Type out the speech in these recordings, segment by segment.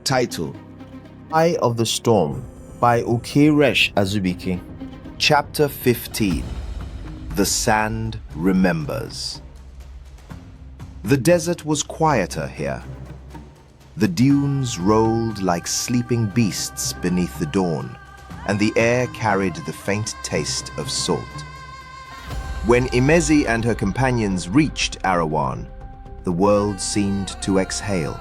Title: Eye of the Storm by Okeresh Azubike. Chapter 15. The Sand Remembers. The desert was quieter here. The dunes rolled like sleeping beasts beneath the dawn, and the air carried the faint taste of salt. When Imezi and her companions reached Arawan, the world seemed to exhale.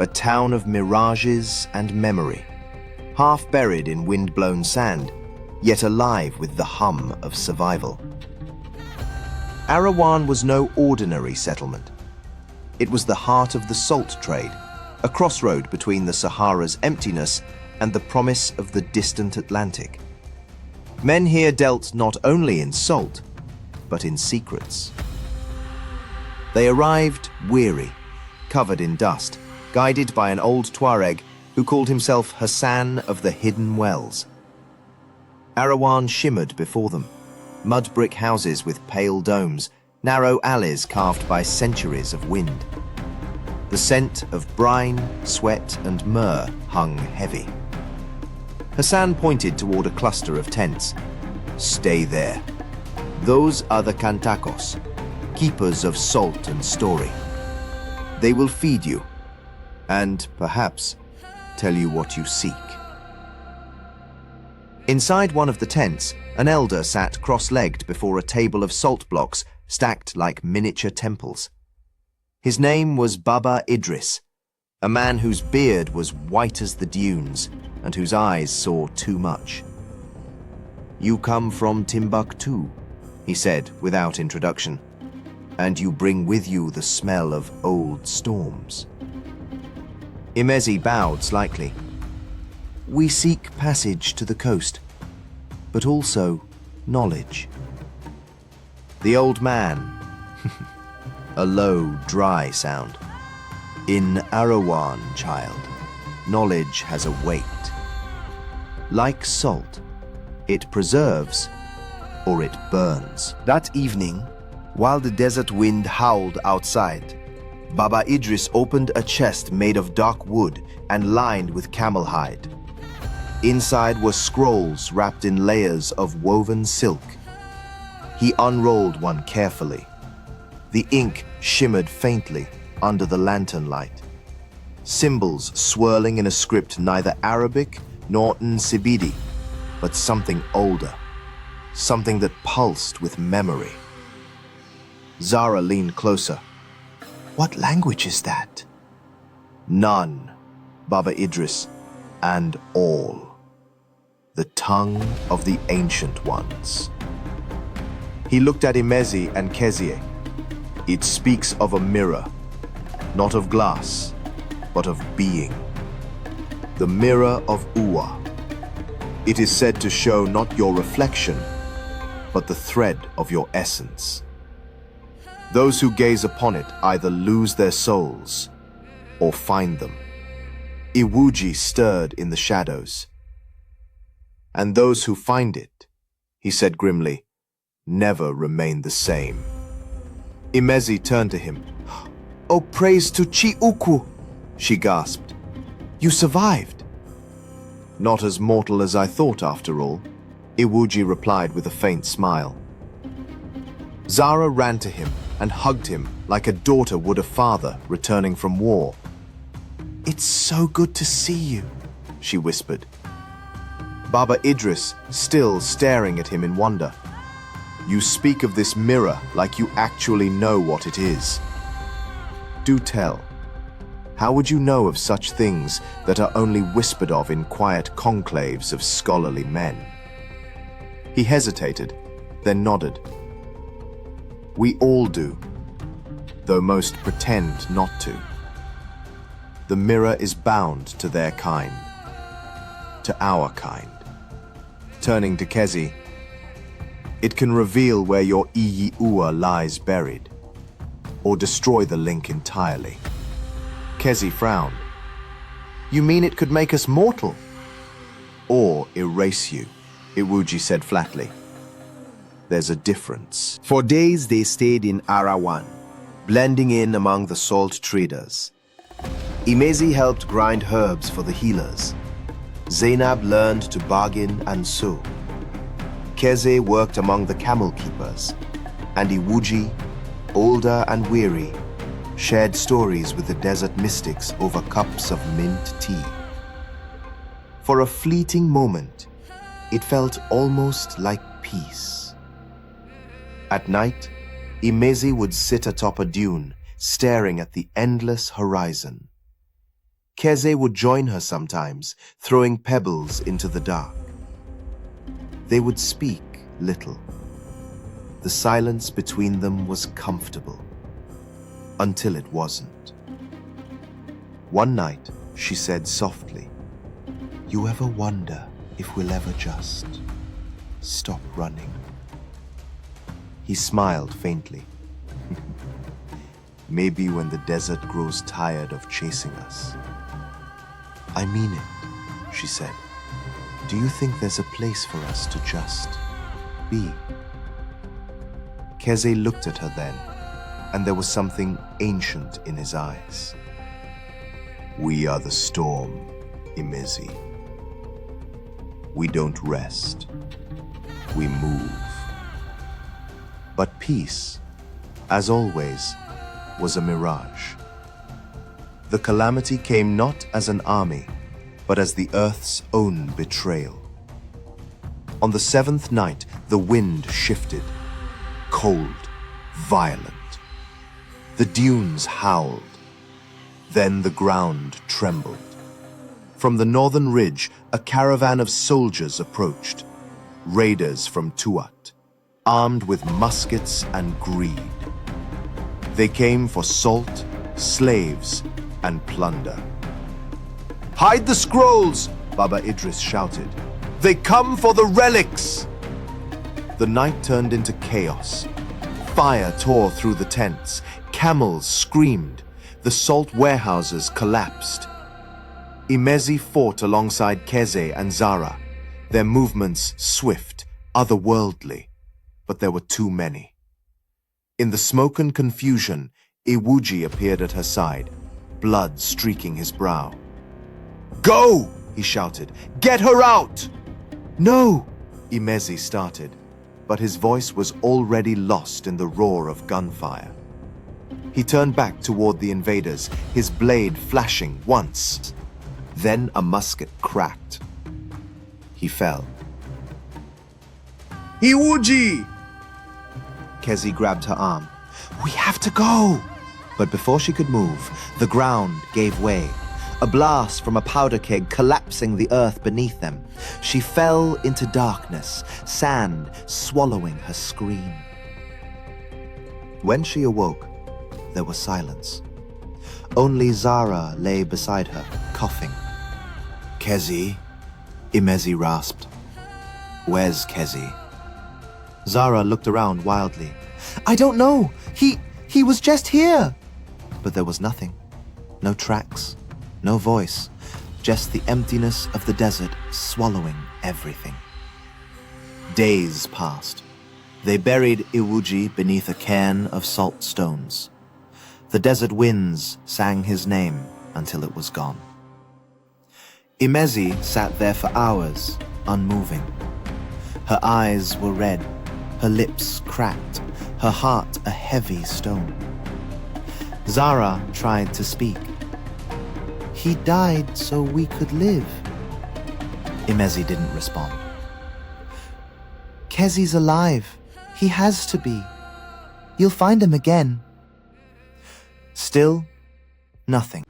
A town of mirages and memory, half buried in wind-blown sand, yet alive with the hum of survival. Arawan was no ordinary settlement. It was the heart of the salt trade, a crossroad between the Sahara's emptiness and the promise of the distant Atlantic. Men here dealt not only in salt, but in secrets. They arrived weary, covered in dust, guided by an old Tuareg who called himself Hassan of the Hidden Wells. Arawan shimmered before them, mud brick houses with pale domes, narrow alleys carved by centuries of wind. The scent of brine, sweat, and myrrh hung heavy. Hassan pointed toward a cluster of tents. "Stay there. Those are the Kantakos, keepers of salt and story. They will feed you, and perhaps tell you what you seek." Inside one of the tents, an elder sat cross-legged before a table of salt blocks stacked like miniature temples. His name was Baba Idris, a man whose beard was white as the dunes and whose eyes saw too much. "You come from Timbuktu," he said without introduction, "and you bring with you the smell of old storms." Imezi bowed slightly. "We seek passage to the coast, but also knowledge." The old man, a low, dry sound. "In Arawan, child, knowledge has a weight. Like salt, it preserves or it burns." That evening, while the desert wind howled outside, Baba Idris opened a chest made of dark wood and lined with camel hide. Inside were scrolls wrapped in layers of woven silk. He unrolled one carefully. The ink shimmered faintly under the lantern light. Symbols swirling in a script neither Arabic nor Nsibidi, but something older, something that pulsed with memory. Zara leaned closer. "What language is that?" "None, Baba Idris, and all. The tongue of the ancient ones." He looked at Imezi and Kezie. "It speaks of a mirror, not of glass, but of being. The mirror of Uwa. It is said to show not your reflection, but the thread of your essence. Those who gaze upon it either lose their souls or find them." Iwuji stirred in the shadows. "And those who find it," he said grimly, "never remain the same." Imezi turned to him. "Oh, praise to Chi-Uku," she gasped. "You survived." "Not as mortal as I thought, after all," Iwuji replied with a faint smile. Zara ran to him and hugged him like a daughter would a father returning from war. "It's so good to see you," she whispered. Baba Idris, still staring at him in wonder. "You speak of this mirror like you actually know what it is. Do tell, how would you know of such things that are only whispered of in quiet conclaves of scholarly men?" He hesitated, then nodded. "We all do, though most pretend not to. The mirror is bound to their kind, to our kind." Turning to Kezie, "It can reveal where your Iyi Uwa lies buried, or destroy the link entirely." Kezie frowned. "You mean it could make us mortal?" "Or erase you," Iwuji said flatly. there's a difference. For days they stayed in Arawan, blending in among the salt traders. Imezi helped grind herbs for the healers. Zainab learned to bargain and sew. Kezie worked among the camel keepers. And Iwuji, older and weary, shared stories with the desert mystics over cups of mint tea. For a fleeting moment, it felt almost like peace. At night, Imezi would sit atop a dune, staring at the endless horizon. Kezie would join her sometimes, throwing pebbles into the dark. They would speak little. The silence between them was comfortable, until it wasn't. One night, she said softly, "You ever wonder if we'll ever just stop running?" He smiled faintly. "Maybe when the desert grows tired of chasing us." "I mean it," she said. "Do you think there's a place for us to just be?" Kezie looked at her then, and there was something ancient in his eyes. "We are the storm, Imezi. We don't rest. We move." But peace, as always, was a mirage. The calamity came not as an army, but as the earth's own betrayal. On the seventh night, the wind shifted. Cold, violent. The dunes howled. Then the ground trembled. From the northern ridge, a caravan of soldiers approached, raiders from Tuat, armed with muskets and greed. They came for salt, slaves, and plunder. "Hide the scrolls!" Baba Idris shouted. "They come for the relics!" The night turned into chaos. Fire tore through the tents. Camels screamed. The salt warehouses collapsed. Imezi fought alongside Kezie and Zara, their movements swift, otherworldly, but there were too many. In the smoke and confusion, Iwuji appeared at her side, blood streaking his brow. "Go!" he shouted. "Get her out!" "No!" Imezi started, but his voice was already lost in the roar of gunfire. He turned back toward the invaders, his blade flashing once. Then a musket cracked. He fell. "Iwuji!" Kezie grabbed her arm. "We have to go!" But before she could move, the ground gave way. A blast from a powder keg collapsing the earth beneath them. She fell into darkness, sand swallowing her scream. When she awoke, there was silence. Only Zara lay beside her, coughing. "Kezie?" Imezi rasped. "Where's Kezie?" Zara looked around wildly. "I don't know. He was just here." But there was nothing. No tracks. No voice, just the emptiness of the desert swallowing everything. Days passed. They buried Iwuji beneath a cairn of salt stones. The desert winds sang his name until it was gone. Imezi sat there for hours, unmoving. Her eyes were red, her lips cracked, her heart a heavy stone. Zara tried to speak. "He died so we could live." Imezi didn't respond. "Kezie's alive. He has to be. You'll find him again." Still, nothing.